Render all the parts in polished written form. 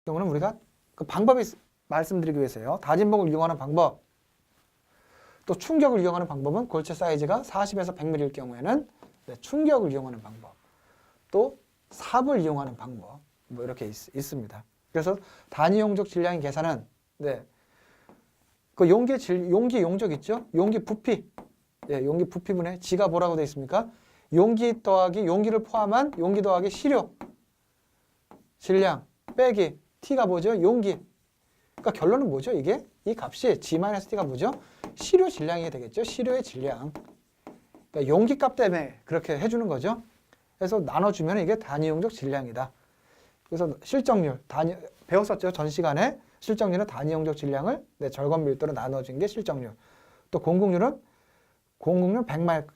경우는 우리가 그 방법이 말씀드리기 위해서요. 다진봉을 이용하는 방법, 또 충격을 이용하는 방법은 골체 사이즈가 40에서 100mm일 경우에는 네, 충격을 이용하는 방법, 또 삽을 이용하는 방법, 뭐 이렇게 있습니다. 그래서 단위 용적 질량의 계산은 네, 그 용기 용적 있죠? 용기 부피, 예, 용기 부피분의 G가 뭐라고 되어 있습니까? 용기 더하기 용기를 포함한 용기 더하기 시료 질량 빼기 T가 뭐죠? 용기. 그러니까 결론은 뭐죠? 이게 이 값이 G-T가 뭐죠? 시료 질량이 되겠죠? 시료의 질량. 그러니까 용기 값 때문에 그렇게 해주는 거죠. 그래서 나눠주면 이게 단위 용적 질량이다. 그래서 실적률, 배웠었죠? 전 시간에 실적률은 단위 용적 질량을 네, 절건 밀도로 나눠준 게 실적률. 또 공국률은 공국률 100마력,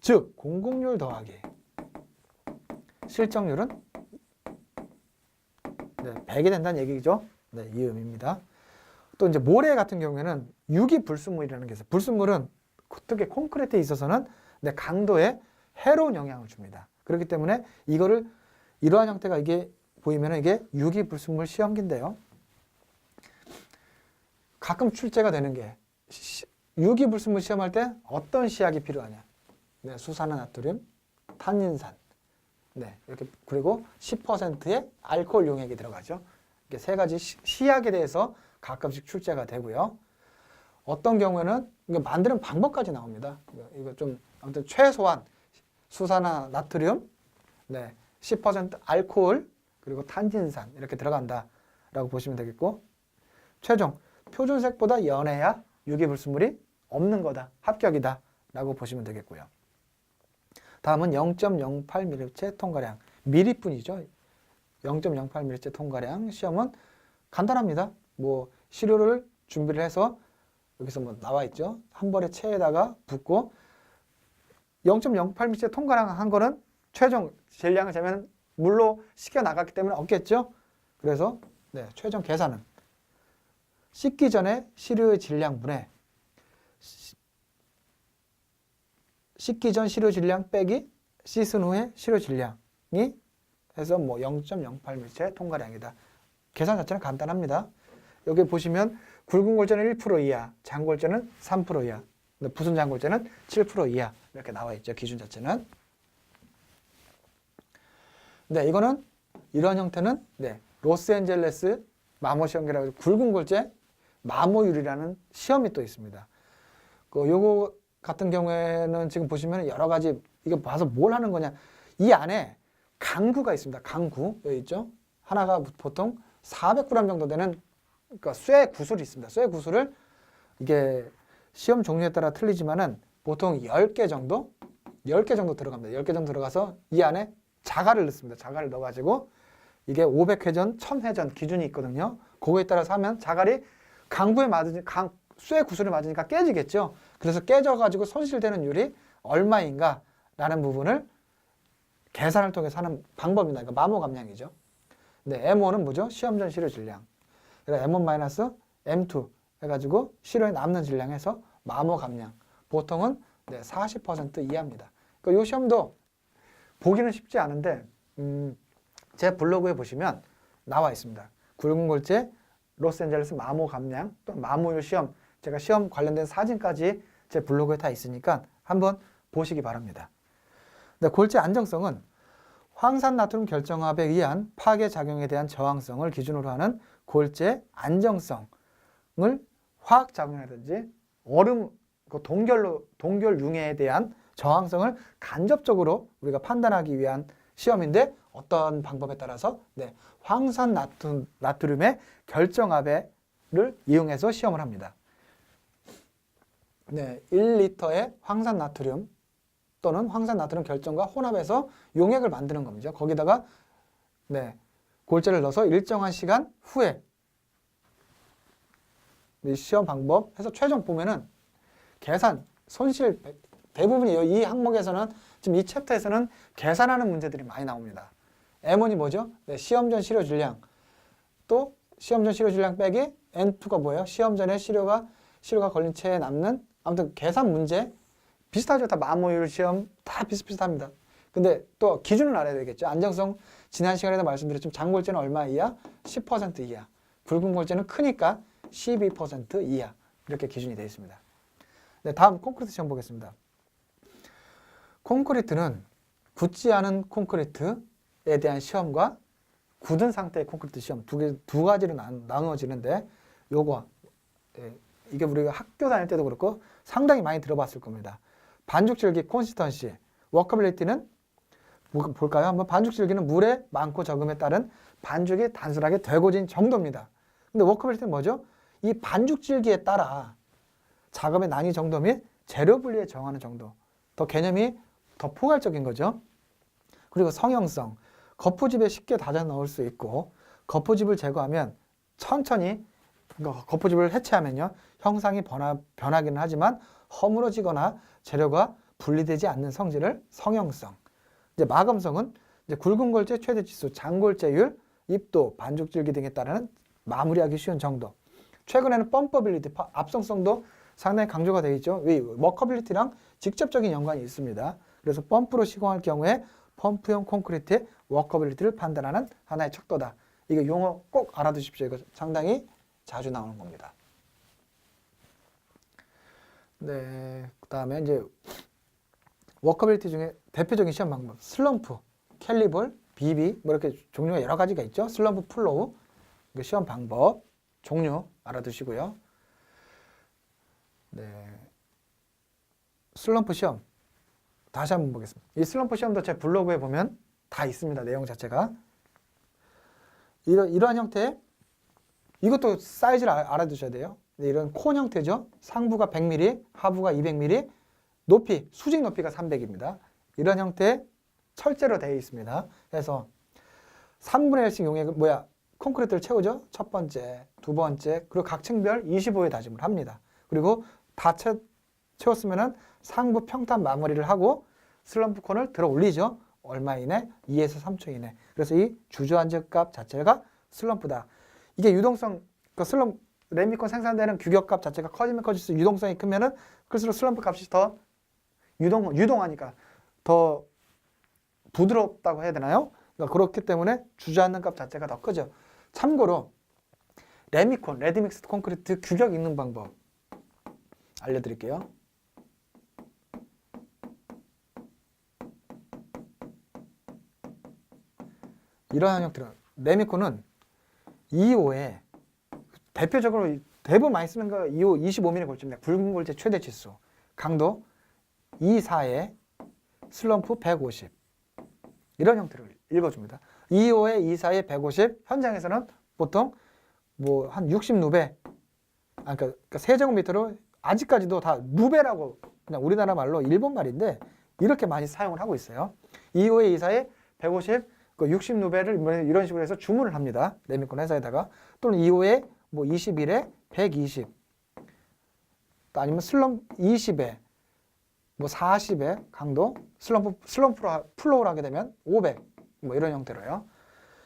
즉 공국률 더하기 실적률은 네, 100이 된다는 얘기죠. 네, 이 의미입니다. 또 이제 모래 같은 경우에는 유기불순물이라는 게 있어요. 불순물은 특히 콘크리트에 있어서는 네, 강도에 해로운 영향을 줍니다. 그렇기 때문에 이러한 형태가 이게 보이면 이게 유기불순물 시험기인데요. 가끔 출제가 되는 게 유기불순물 시험할 때 어떤 시약이 필요하냐? 네, 수산화나트륨, 탄닌산, 네, 이렇게 그리고 10%의 알코올 용액이 들어가죠. 이게 세 가지 시약에 대해서 가끔씩 출제가 되고요. 어떤 경우에는 이거 만드는 방법까지 나옵니다. 이거 좀 아무튼 최소한 수산화나트륨, 네, 10% 알코올 그리고 탄닌산 이렇게 들어간다라고 보시면 되겠고, 최종 표준색보다 연해야 유기불순물이 없는 거다, 합격이다 라고 보시면 되겠고요. 다음은 0.08ml 통과량, 미리뿐이죠. 0.08ml 통과량 시험은 간단합니다. 뭐 시료를 준비를 해서 여기서 뭐 나와 있죠. 한 벌의 체에다가 붓고 0.08ml 통과량 한 거는 최종 질량을 재면 물로 씻겨 나갔기 때문에 없겠죠. 그래서 네, 최종 계산은 씻기 전에 시료의 질량분에 씻기 전 시료 질량 빼기 씻은 후에 시료 질량이 해서 뭐 0.08ml 통과량이다. 계산 자체는 간단합니다. 여기 보시면 굵은 골재는 1% 이하, 장골재는 3% 이하, 부순 장골재는 7% 이하 이렇게 나와 있죠. 기준 자체는. 네, 이거는 이런 형태는 네, 로스앤젤레스 마모 시험기라고 해서 굵은 골재 마모율이라는 시험이 또 있습니다. 요거 같은 경우에는 지금 보시면 여러 가지 이거 봐서 뭘 하는 거냐. 이 안에 강구가 있습니다. 강구 여기 있죠. 하나가 보통 400g 정도 되는 그러니까 쇠 구슬이 있습니다. 쇠 구슬을 이게 시험 종류에 따라 틀리지만은 보통 10개 정도 들어갑니다. 10개 정도 들어가서 이 안에 자갈을 넣습니다. 자갈을 넣어가지고 이게 500회전, 1000회전 기준이 있거든요. 그거에 따라서 하면 자갈이 강구에 맞으니까 쇠 구슬에 맞으니까 깨지겠죠. 그래서 깨져가지고 손실되는 율이 얼마인가 라는 부분을 계산을 통해서 하는 방법입니다. 그러니까 마모 감량이죠. 네, M1은 뭐죠? 시험 전 시료 질량. 그래서 M1 M2 해가지고 시료에 남는 질량에서 마모 감량. 보통은 네, 40% 이하입니다. 그러니까 이 시험도 보기는 쉽지 않은데 제 블로그에 보시면 나와 있습니다. 굵은 골재 로스앤젤레스 마모 감량 또 마모율 시험, 제가 시험 관련된 사진까지 제 블로그에 다 있으니까 한번 보시기 바랍니다. 네, 골재 안정성은 황산나트륨 결정합에 의한 파괴 작용에 대한 저항성을 기준으로 하는 골재 안정성을 화학 작용이라든지 얼음, 동결 융해에 대한 저항성을 간접적으로 우리가 판단하기 위한 시험인데 어떤 방법에 따라서 네, 황산나트륨의 결정합을 이용해서 시험을 합니다. 네, 1리터의 황산나트륨 또는 황산나트륨 결정과 혼합해서 용액을 만드는 겁니다. 거기다가 네, 골재를 넣어서 일정한 시간 후에 이 시험 방법 해서 최종 보면은 계산, 손실 대부분이 이 항목에서는 지금 이 챕터에서는 계산하는 문제들이 많이 나옵니다. M1이 뭐죠? 네, 시험 전 시료 질량. 또 시험 전 시료 질량 빼기 N2가 뭐예요? 시험 전에 시료가 걸린 체에 남는 아무튼 계산 문제 비슷하죠. 다 마모율 시험 다 비슷비슷합니다. 근데 또 기준을 알아야 되겠죠. 안정성 지난 시간에도 말씀드렸지만 장골재는 얼마 이하? 10% 이하. 굵은 골재는 크니까 12% 이하. 이렇게 기준이 되어 있습니다. 네, 다음 콘크리트 시험 보겠습니다. 콘크리트는 굳지 않은 콘크리트에 대한 시험과 굳은 상태의 콘크리트 시험 두 가지로 나누어지는데 요거 이게 우리가 학교 다닐 때도 그렇고 상당히 많이 들어봤을 겁니다. 반죽질기 콘시스턴시, 워커빌리티는 볼까요? 한번 반죽질기는 물의 많고 적음에 따른 반죽이 단순하게 되고진 정도입니다. 근데 워커빌리티는 뭐죠? 이 반죽질기에 따라 작업의 난이 정도 및 재료 분리에 정하는 정도. 더 개념이 더 포괄적인 거죠. 그리고 성형성, 거푸집에 쉽게 다져 넣을 수 있고 거푸집을 제거하면 천천히 거푸집을 해체하면요 형상이 변하기는 하지만 허물어지거나 재료가 분리되지 않는 성질을 성형성. 이제 마감성은 이제 굵은 골재 최대 지수, 장골재율, 입도, 반죽질기 등에 따르는 마무리하기 쉬운 정도. 최근에는 펌퍼빌리티, 압성성도 상당히 강조가 되어 있죠. 이 워커빌리티랑 직접적인 연관이 있습니다. 그래서 펌프로 시공할 경우에 펌프용 콘크리트의 워커빌리티를 판단하는 하나의 척도다. 이거 용어 꼭 알아두십시오. 이거 상당히 자주 나오는 겁니다. 네, 그 다음에 이제 워커빌리티 중에 대표적인 시험 방법, 슬럼프, 캘리볼, 비비, 뭐 이렇게 종류가 여러 가지가 있죠. 슬럼프 플로우, 시험 방법, 종류 알아두시고요. 네, 슬럼프 시험 다시 한번 보겠습니다. 이 슬럼프 시험도 제 블로그에 보면 다 있습니다. 내용 자체가. 이러한 형태, 이것도 사이즈를 알아두셔야 돼요. 이런 콘 형태죠. 상부가 100mm, 하부가 200mm, 높이, 수직 높이가 300입니다. 이런 형태의 철제로 되어 있습니다. 그래서 3분의 1씩 용액을 콘크리트를 채우죠. 첫 번째, 두 번째, 그리고 각 층별 25회 다짐을 합니다. 그리고 다 채웠으면은 상부 평탄 마무리를 하고 슬럼프 콘을 들어 올리죠. 얼마 이내? 2에서 3초 이내. 그래서 이 주저앉을 값 자체가 슬럼프다. 이게 유동성, 레미콘 생산되는 규격값 자체가 커지면 커질수록 유동성이 크면은 그럴수록 슬럼프 값이 더 유동하니까 더 부드럽다고 해야 되나요? 그러니까 그렇기 때문에 주저앉는 값 자체가 더 크죠. 참고로 레미콘, 레디믹스 콘크리트 규격 읽는 방법 알려드릴게요. 이러한 형태로 레미콘은 2호에 대표적으로 대부분 많이 쓰는 거 2호 25mm 골재입니다. 굵은 골재 최대 치수 강도 2,4에 슬럼프 150 이런 형태를 읽어줍니다. 2호에 2,4에 150 현장에서는 보통 한 60누베 그러니까 세제곱미터로 아직까지도 다 누베라고 그냥 우리나라 말로 일본 말인데 이렇게 많이 사용을 하고 있어요. 2호에 2,4에 150 60누베를 이런 식으로 해서 주문을 합니다. 레미콘 회사에다가 또는 2호에 21에 120 또 아니면 슬럼프 20에 40에 강도 슬럼프로 플로우를 하게 되면 500 이런 형태로요.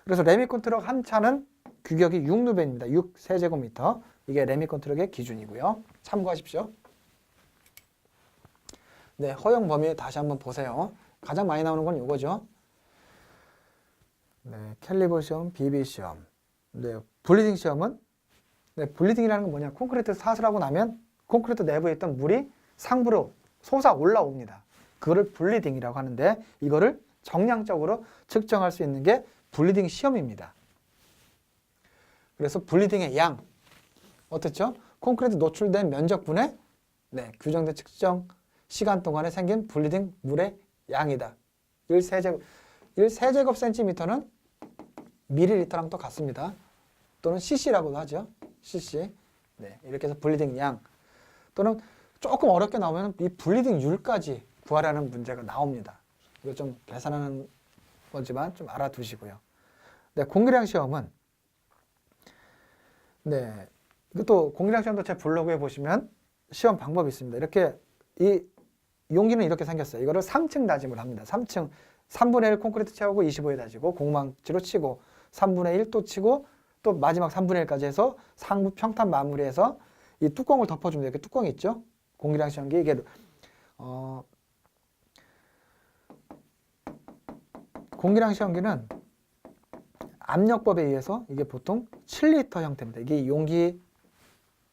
그래서 레미콘 트럭 한 차는 규격이 6누베입니다. 6 세제곱미터 이게 레미콘 트럭의 기준이고요. 참고하십시오. 네, 허용 범위 다시 한번 보세요. 가장 많이 나오는 건 이거죠. 네, 캘리버 시험, 비비 시험. 네, 블리딩 시험은 블리딩이라는 건 뭐냐? 콘크리트 사슬하고 나면 콘크리트 내부에 있던 물이 상부로 솟아 올라옵니다. 그거를 블리딩이라고 하는데 이거를 정량적으로 측정할 수 있는 게 블리딩 시험입니다. 그래서 블리딩의 양 어떻죠? 콘크리트 노출된 면적분의 규정된 측정 시간 동안에 생긴 블리딩 물의 양이다. 1세제곱 센티미터는 밀리리터랑 또 같습니다. 또는 cc라고도 하죠. cc. 네, 이렇게 해서 블리딩 양 또는 조금 어렵게 나오면 이 블리딩율까지 구하라는 문제가 나옵니다. 이거 좀 계산하는 거지만 좀 알아두시고요. 네, 공기량 시험은 이것도 공기량 시험도 제 블로그에 보시면 시험 방법이 있습니다. 이렇게 이 용기는 이렇게 생겼어요. 이거를 3층 다짐을 합니다. 3층 3분의 1 콘크리트 채우고 25에 다지고 공망치로 치고 3분의 1 또 치고 또 마지막 3분의 1까지 해서 상부 평탄 마무리해서 이 뚜껑을 덮어줍니다. 이렇게 뚜껑이 있죠. 공기량 시험기 이게 공기량 시험기는 압력법에 의해서 이게 보통 7리터 형태입니다. 이게 용기의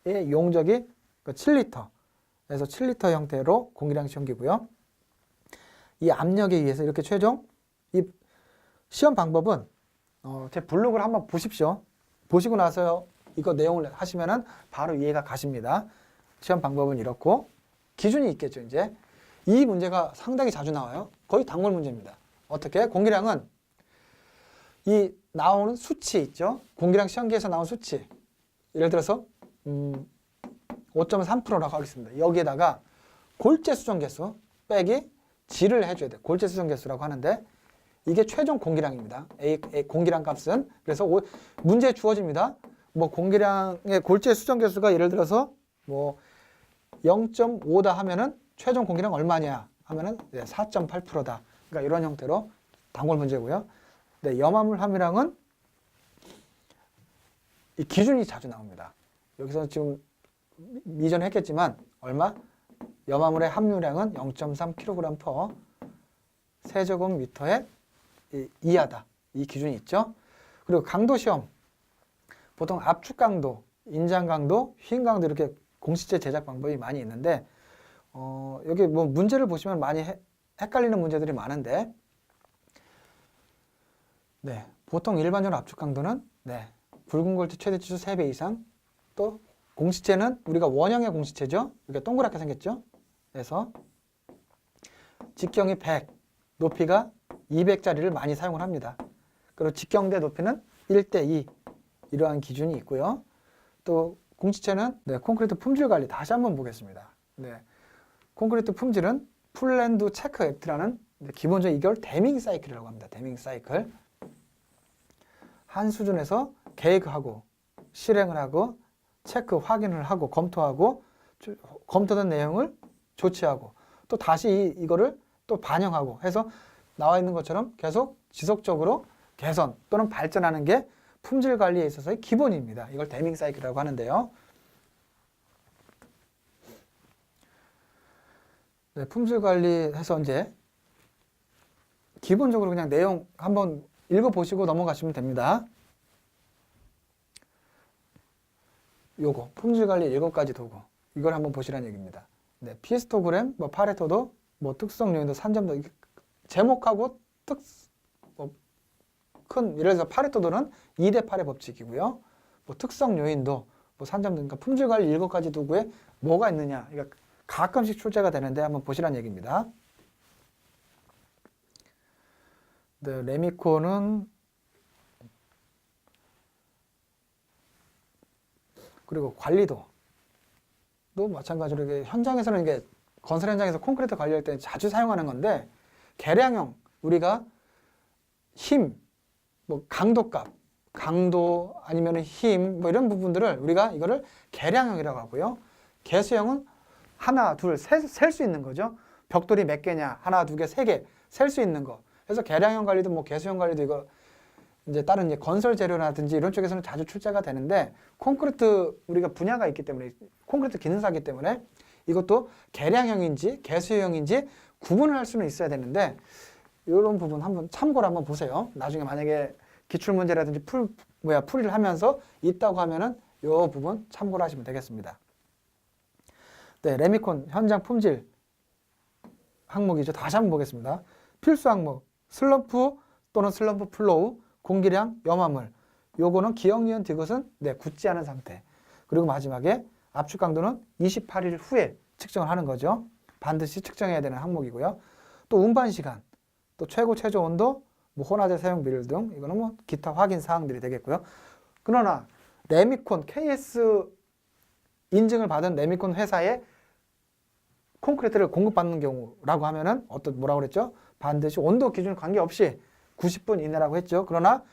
용적이 7리터. 그래서 7리터 형태로 공기량 시험기고요. 이 압력에 의해서 이렇게 최종 이 시험 방법은 제 블로그를 한번 보십시오. 보시고 나서 이거 내용을 하시면은 바로 이해가 가십니다. 시험 방법은 이렇고 기준이 있겠죠. 이제 이 문제가 상당히 자주 나와요. 거의 단골 문제입니다. 어떻게? 공기량은 이 나오는 수치 있죠. 공기량 시험기에서 나온 수치. 예를 들어서 5.3%라고 하겠습니다. 여기에다가 골재 수정 개수 빼기 G를 해줘야 돼. 골재 수정 개수라고 하는데 이게 최종 공기량입니다. A 공기량 값은. 그래서 문제에 주어집니다. 뭐 공기량의 골재 수정 개수가 예를 들어서 뭐 0.5다 하면은 최종 공기량 얼마냐 하면은 4.8%다. 그러니까 이런 형태로 단골 문제고요. 네, 염화물 함유량은 이 기준이 자주 나옵니다. 여기서 지금 이전에 했겠지만 얼마? 염화물의 함유량은 0.3kg/세제곱미터에 이하다. 이 기준이 있죠. 그리고 강도 시험. 보통 압축 강도, 인장 강도, 휘인 강도 이렇게 공식제 제작 방법이 많이 있는데 여기 뭐 문제를 보시면 많이 헷갈리는 문제들이 많은데 네, 보통 일반적으로 압축 강도는 네, 붉은 골재 최대치수 3배 이상 또 공시체는 우리가 원형의 공시체죠. 이렇게 동그랗게 생겼죠. 그래서 직경이 100, 높이가 200짜리를 많이 사용을 합니다. 그리고 직경대 높이는 1:2 이러한 기준이 있고요. 또 공시체는 네, 콘크리트 품질 관리 다시 한번 보겠습니다. 네, 콘크리트 품질은 풀랜드 체크 액트라는 기본적인 이걸 데밍 사이클이라고 합니다. 데밍 사이클. 한 수준에서 계획하고 실행을 하고 체크 확인을 하고 검토하고 검토된 내용을 조치하고 또 다시 이거를 또 반영하고 해서 나와 있는 것처럼 계속 지속적으로 개선 또는 발전하는 게 품질 관리에 있어서의 기본입니다. 이걸 데밍 사이클이라고 하는데요. 네, 품질 관리해서 이제 기본적으로 그냥 내용 한번 읽어보시고 넘어가시면 됩니다. 요거 품질 관리 7가지 도구 이걸 한번 보시라는 얘기입니다. 네, 피스토그램, 뭐 파레토도, 뭐 특성 요인도, 산점도 제목하고 큰 예를 들어서 파레토도는 2대8의 법칙이고요. 뭐 특성 요인도, 뭐 산점도, 그러니까 품질 관리 7가지 도구에 뭐가 있느냐, 그러니까 가끔씩 출제가 되는데 한번 보시라는 얘기입니다. 네, 레미콘은 그리고 관리도 마찬가지로 이게 현장에서는 이게 건설 현장에서 콘크리트 관리할 때 자주 사용하는 건데 계량형 우리가 힘, 뭐 강도값, 강도 아니면 힘 뭐 이런 부분들을 우리가 이거를 계량형이라고 하고요. 개수형은 하나, 둘, 셀 수 있는 거죠. 벽돌이 몇 개냐, 하나, 두 개, 세 개 셀 수 있는 거. 그래서 계량형 관리도 뭐 개수형 관리도 이거 이제 다른 이제 건설 재료라든지 이런 쪽에서는 자주 출제가 되는데 콘크리트 우리가 분야가 있기 때문에 콘크리트 기능사이기 때문에 이것도 계량형인지 개수형인지 구분을 할 수는 있어야 되는데 이런 부분 한번 참고를 한번 보세요. 나중에 만약에 기출 문제라든지 풀이를 하면서 있다고 하면은 이 부분 참고를 하시면 되겠습니다. 네, 레미콘 현장 품질 항목이죠. 다시 한번 보겠습니다. 필수 항목 슬럼프 또는 슬럼프 플로우, 공기량, 염화물. 요거는 기억, 니은, 디귿은 네, 굳지 않은 상태. 그리고 마지막에 압축 강도는 28일 후에 측정을 하는 거죠. 반드시 측정해야 되는 항목이고요. 또 운반 시간, 또 최고 최저 온도, 뭐 혼화재 사용 비율 등 이거는 뭐 기타 확인 사항들이 되겠고요. 그러나 레미콘 KS 인증을 받은 레미콘 회사에 콘크리트를 공급받는 경우라고 하면은 뭐라고 그랬죠? 반드시 온도 기준 관계없이 90분 이내라고 했죠. 그러나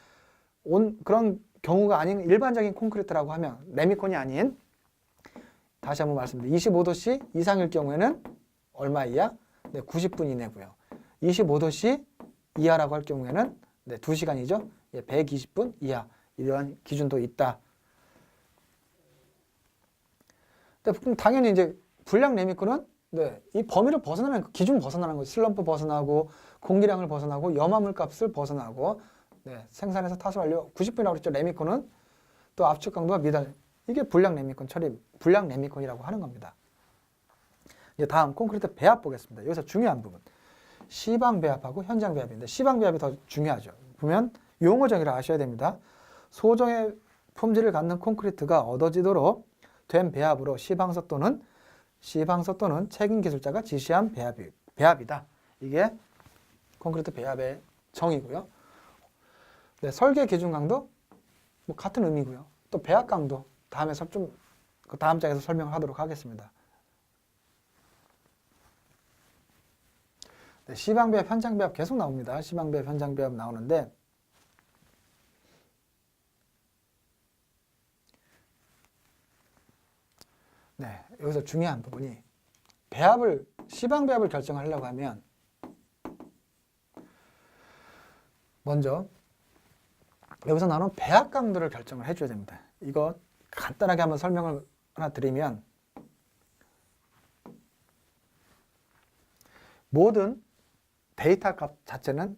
그런 경우가 아닌 일반적인 콘크리트라고 하면 레미콘이 아닌 다시 한번 말씀드립니다. 25도씨 이상일 경우에는 얼마 이하? 네, 90분 이내고요. 25도씨 이하라고 할 경우에는 네, 2시간이죠. 120분 이하 이러한 기준도 있다. 당연히 이제 불량 레미콘은 네, 이 범위를 벗어나면 그 기준 벗어나는 거죠. 슬럼프 벗어나고 공기량을 벗어나고 염화물 값을 벗어나고 네, 생산해서 타수 완료 90분이라고 그랬죠. 레미콘은 또 압축 강도가 미달 이게 불량 레미콘 처리 불량 레미콘이라고 하는 겁니다. 이제 다음 콘크리트 배합 보겠습니다. 여기서 중요한 부분 시방 배합하고 현장 배합인데 시방 배합이 더 중요하죠. 보면 용어 정의를 아셔야 됩니다. 소정의 품질을 갖는 콘크리트가 얻어지도록 된 배합으로 시방서 또는 책임 기술자가 지시한 배합이다. 이게 콘크리트 배합의 정의고요. 네, 설계 기준 강도 뭐 같은 의미고요. 또 배합 강도 다음에서 좀 다음 장에서 설명하도록 하겠습니다. 네, 시방 배합, 현장 배합 계속 나옵니다. 시방 배합, 현장 배합 나오는데 네, 여기서 중요한 부분이 시방 배합을 결정하려고 하면 먼저 여기서 나오는 배합 강도를 결정을 해줘야 됩니다. 이거 간단하게 한번 설명을 하나 드리면 모든 데이터 값 자체는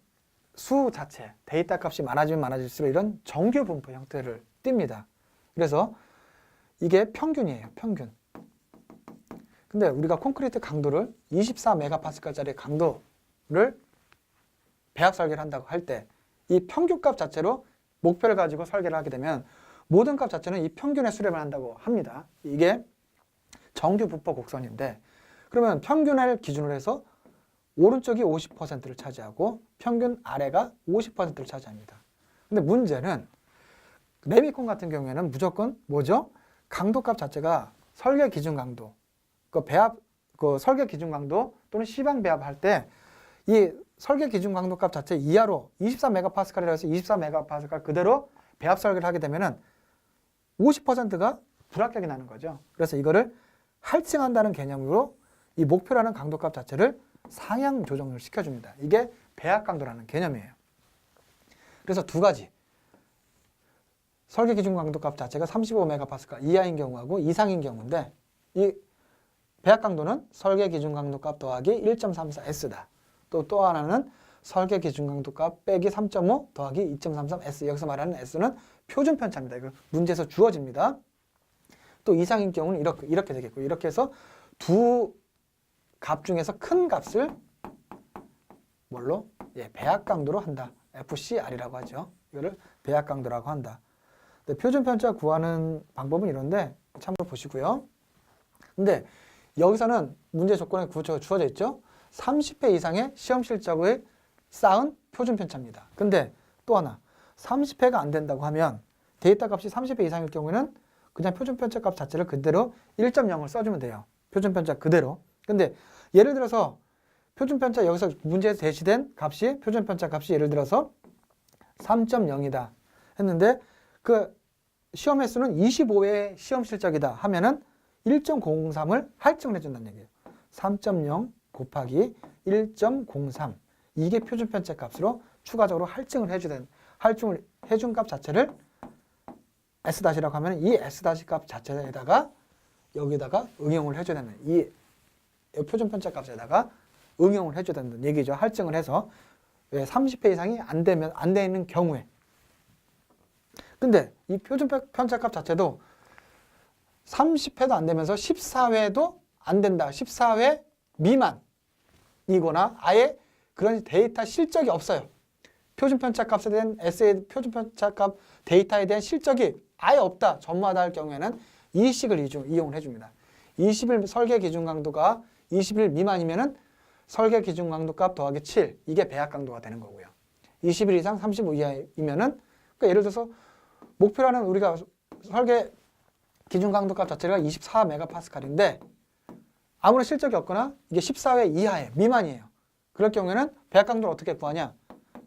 수 자체, 데이터 값이 많아지면 많아질수록 이런 정규 분포 형태를 띱니다. 그래서 이게 평균이에요. 평균. 근데 우리가 콘크리트 강도를 24메가파스칼짜리 강도를 배합 설계를 한다고 할 때 이 평균값 자체로 목표를 가지고 설계를 하게 되면 모든 값 자체는 이 평균에 수렴을 한다고 합니다. 이게 정규 분포 곡선인데 그러면 평균을 기준으로 해서 오른쪽이 50%를 차지하고 평균 아래가 50%를 차지합니다. 근데 문제는 레미콘 같은 경우에는 무조건 뭐죠? 강도값 자체가 설계 기준 강도 설계 기준 강도 또는 시방 배합할 때 이 설계 기준 강도값 자체 이하로 24메가파스칼이라 해서 24메가파스칼 그대로 배합 설계를 하게 되면은 50%가 불합격이 나는 거죠. 그래서 이거를 할증한다는 개념으로 이 목표라는 강도값 자체를 상향 조정을 시켜줍니다. 이게 배합 강도라는 개념이에요. 그래서 두 가지. 설계 기준 강도값 자체가 35메가파스칼 이하인 경우하고 이상인 경우인데 이 배합 강도는 설계 기준 강도값 더하기 1.34S다. 또 하나는 설계 기준 강도값 빼기 3.5 더하기 2.33S. 여기서 말하는 S는 표준 편차입니다. 이거 문제에서 주어집니다. 또 이상인 경우는 이렇게 되겠고 이렇게 해서 두 값 중에서 큰 값을 뭘로? 배합 강도로 한다. FCR이라고 하죠. 이거를 배합 강도라고 한다. 표준 편차 구하는 방법은 이런데 참고로 보시고요. 근데 여기서는 문제 조건에 주어져 있죠. 30회 이상의 시험 실적을 쌓은 표준 편차입니다. 근데 또 하나 30회가 안 된다고 하면 데이터 값이 30회 이상일 경우에는 그냥 표준 편차 값 자체를 그대로 1.0을 써주면 돼요. 표준 편차 그대로. 근데 예를 들어서 표준 편차 여기서 문제에서 제시된 값이 표준 편차 값이 예를 들어서 3.0이다 했는데 그 시험 횟수는 25회 시험 실적이다 하면은 1.03을 할증을 해준다는 얘기예요. 3.0 곱하기 1.03 이게 표준 편차 값으로 추가적으로 할증을 해준 값 자체를 S-라고 하면 이 S- 값 자체에다가 여기다가 응용을 해줘야 되는 이 표준 편차 값에다가 응용을 해줘야 된다는 얘기죠. 할증을 해서 30회 이상이 안 되는 경우에. 근데 이 표준 편차 값 자체도 30회도 안 되면서 14회도 안 된다. 14회 미만이거나 아예 그런 데이터 실적이 없어요. 표준 편차 값에 대한 표준 편차 값 데이터에 대한 실적이 아예 없다. 전무하다 할 경우에는 이 식을 이용을 해줍니다. 20일 설계 기준 강도가 20일 미만이면은 설계 기준 강도 값 더하기 7 이게 배합 강도가 되는 거고요. 20일 이상 35 이하이면은 그러니까 예를 들어서 목표라는 우리가 설계 기준 강도 값 자체가 24메가파스칼인데 아무런 실적이 없거나 이게 14회 이하에 미만이에요. 그럴 경우에는 배합 강도를 어떻게 구하냐?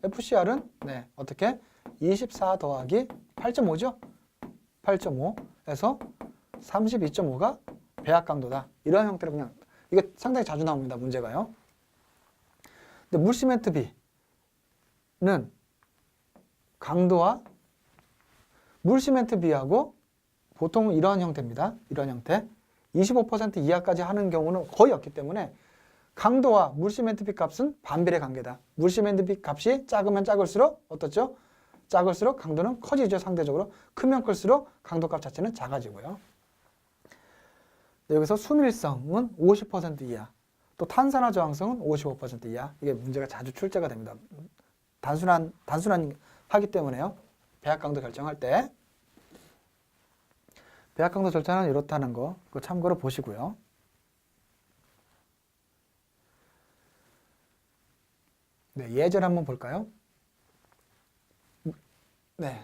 FCR은 어떻게? 24 더하기 8.5죠? 8.5에서 32.5가 배합 강도다. 이런 형태로 그냥 이게 상당히 자주 나옵니다. 문제가요. 근데 물시멘트 B는 강도와 물시멘트 B하고 보통 이런 형태입니다. 이런 형태. 25% 이하까지 하는 경우는 거의 없기 때문에 강도와 물시멘트비 값은 반비례 관계다. 물시멘트비 값이 작으면 작을수록 어떻죠? 작을수록 강도는 커지죠. 상대적으로. 크면 클수록 강도값 자체는 작아지고요. 여기서 수밀성은 50% 이하, 또 탄산화 저항성은 55% 이하. 이게 문제가 자주 출제가 됩니다. 단순한 하기 때문에요. 배합 강도 결정할 때. 배합 강도 절차는 이렇다는 거 그거 참고로 보시고요. 네, 예제를 한번 볼까요? 네,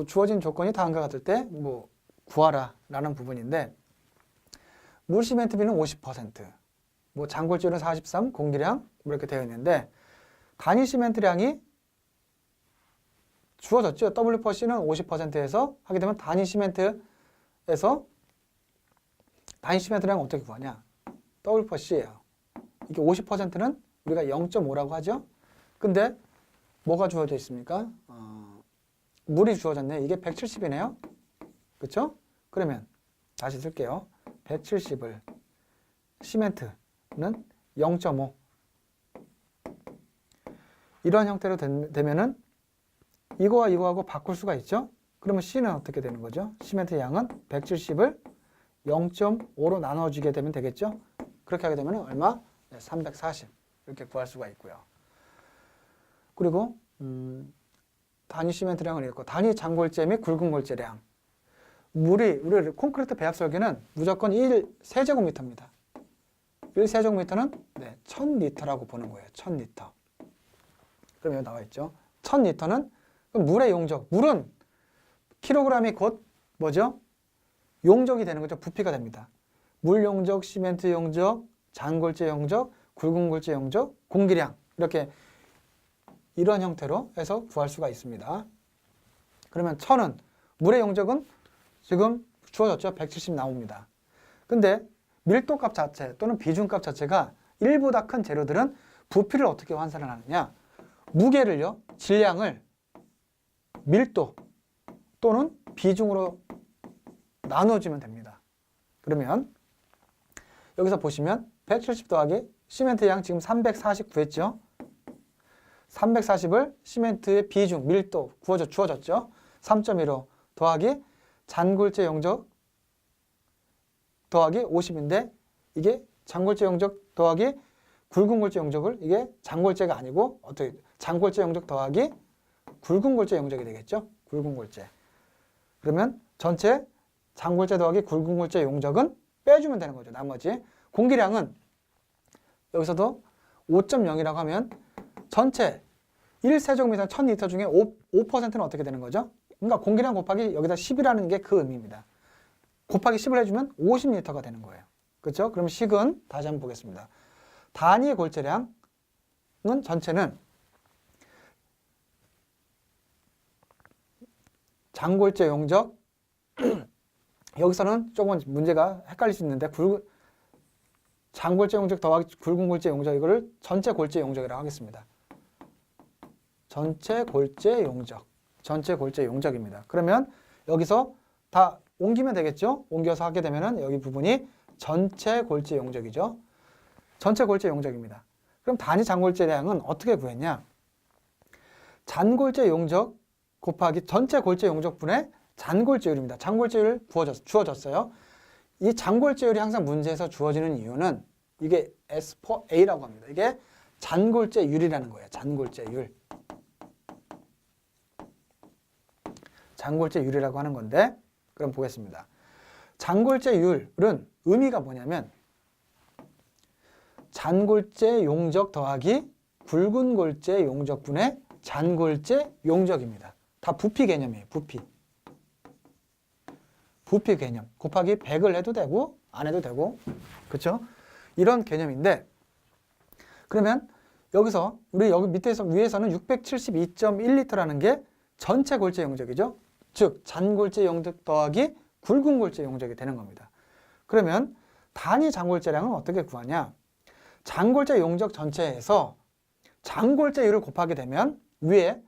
주어진 조건이 다음과 같을 때 뭐 구하라 라는 부분인데 물 시멘트비는 50%, 뭐 장골재료는 43, 공기량 이렇게 되어 있는데 단위 시멘트량이 주어졌죠. W/C는 50%에서 하게 되면 단위 시멘트량 어떻게 구하냐? W/C예요. 이게 50%는 우리가 0.5라고 하죠. 근데 뭐가 주어져 있습니까? 물이 주어졌네. 이게 170이네요. 그렇죠? 그러면 다시 쓸게요. 170을 시멘트는 0.5 이런 형태로 되면은 이거와 이거하고 바꿀 수가 있죠. 그러면 C는 어떻게 되는 거죠? 시멘트 양은 170을 0.5로 나눠주게 되면 되겠죠. 그렇게 하게 되면 얼마? 네, 340 이렇게 구할 수가 있고요. 그리고 단위 시멘트량을 읽고 단위 장골재 및 굵은 골재량. 우리 콘크리트 배합 설계는 무조건 1세제곱미터입니다. 1세제곱미터는 네, 1000리터라고 보는 거예요. 1000리터. 그럼 여기 나와 있죠. 1000리터는 물의 용적. 물은 킬로그램이 곧 뭐죠? 용적이 되는 거죠. 부피가 됩니다. 물 용적, 시멘트 용적, 장골재 용적, 굵은 골재 용적, 공기량 이렇게 이런 형태로 해서 구할 수가 있습니다. 그러면 1000은 물의 용적은 지금 주어졌죠. 170 나옵니다. 근데 밀도값 자체 또는 비중값 자체가 1보다 큰 재료들은 부피를 어떻게 환산을 하느냐? 무게를요. 질량을 밀도 또는 비중으로 나눠주면 됩니다. 그러면 여기서 보시면 170 더하기 시멘트 양 지금 340 구했죠. 340을 시멘트의 비중, 밀도 주어졌죠. 3.15 더하기 잔골재 용적 더하기 50인데 이게 잔골재 용적 더하기 굵은 골재 용적을 이게 잔골재가 아니고 어떻게 잔골재 용적 더하기 굵은 골재 용적이 되겠죠. 굵은 골재. 그러면 전체 잔골재 더하기 굵은 골재 용적은 빼주면 되는 거죠. 나머지 공기량은 여기서도 5.0이라고 하면 전체 1세제곱미터 1000리터 중에 5%는 어떻게 되는 거죠? 그러니까 공기량 곱하기 여기다 10이라는 게 그 의미입니다. 곱하기 10을 해주면 50리터가 되는 거예요. 그렇죠? 그럼 식은 다시 한번 보겠습니다. 단위 골재량은 전체는 장골재 용적 여기서는 조금 문제가 헷갈릴 수 있는데 장골재 용적 더하기 굵은 골재 용적 이거를 전체 골재 용적이라고 하겠습니다. 전체 골재 용적입니다. 그러면 여기서 다 옮기면 되겠죠? 옮겨서 하게 되면은 여기 부분이 전체 골재 용적이죠. 전체 골재 용적입니다. 그럼 단위 잔골재량은 어떻게 구했냐? 잔골재 용적 곱하기 전체 골재 용적분의 잔골재율입니다. 잔골재율 주어졌어요. 이 잔골재율이 항상 문제에서 주어지는 이유는 이게 S4A라고 합니다. 이게 잔골재율이라는 거예요. 잔골재율. 잔골재율이라고 하는 건데 그럼 보겠습니다. 잔골재율은 의미가 뭐냐면 잔골재 용적 더하기 굵은 골재 용적분의 잔골재 용적입니다. 다 부피 개념이에요. 부피 개념. 곱하기 100을 해도 되고 안 해도 되고 그렇죠? 이런 개념인데 그러면 여기서 우리 여기 위에서는 672.1리터라는 게 전체 골재 용적이죠. 즉 잔골재 용적 더하기 굵은 골재 용적이 되는 겁니다. 그러면 단위 잔골재량은 어떻게 구하냐? 잔골재 용적 전체에서 잔골재율을 곱하게 되면 위에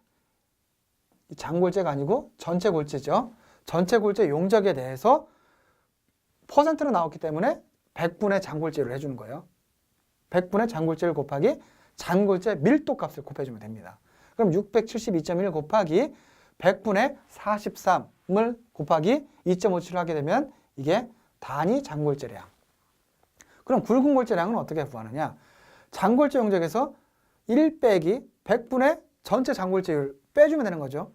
잔골재가 아니고 전체 골재죠. 전체 골재 용적에 대해서 퍼센트로 나왔기 때문에 100분의 잔골재를 해주는 거예요. 100분의 잔골재를 곱하기 잔골재 밀도 값을 곱해주면 됩니다. 그럼 672.1 곱하기 100분의 43을 곱하기 2.57을 하게 되면 이게 단위 잔골재량. 그럼 굵은 골재량은 어떻게 구하느냐? 잔골재 용적에서 1 빼기 100분의 전체 잔골재율 빼주면 되는 거죠.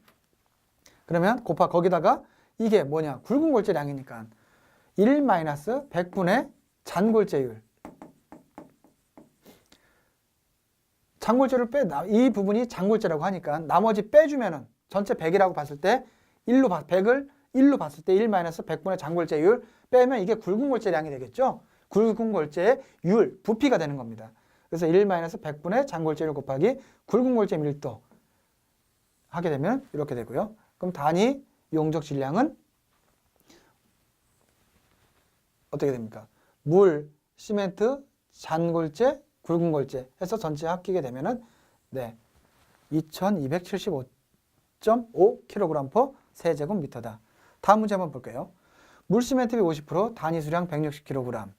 그러면 거기다가 이게 뭐냐? 굵은 골재량이니까 1 마이너스 100분의 잔골재율. 잔골재를 이 부분이 잔골재라고 하니까 나머지 빼주면은 전체 100이라고 봤을 때 100을 1로 봤을 때 1 마이너스 100분의 잔골재율 빼면 이게 굵은 골재량이 되겠죠. 굵은 골재의 율, 부피가 되는 겁니다. 그래서 1 마이너스 100분의 잔골재율 곱하기 굵은 골재 밀도 하게 되면 이렇게 되고요. 그럼 단위 용적 질량은 어떻게 됩니까? 물, 시멘트, 잔골재, 굵은 골재 해서 전체 합끼게 되면은 2275.5kg/세제곱미터다. 다음 문제 한번 볼게요. 물 시멘트 50%, 단위 수량 160kg.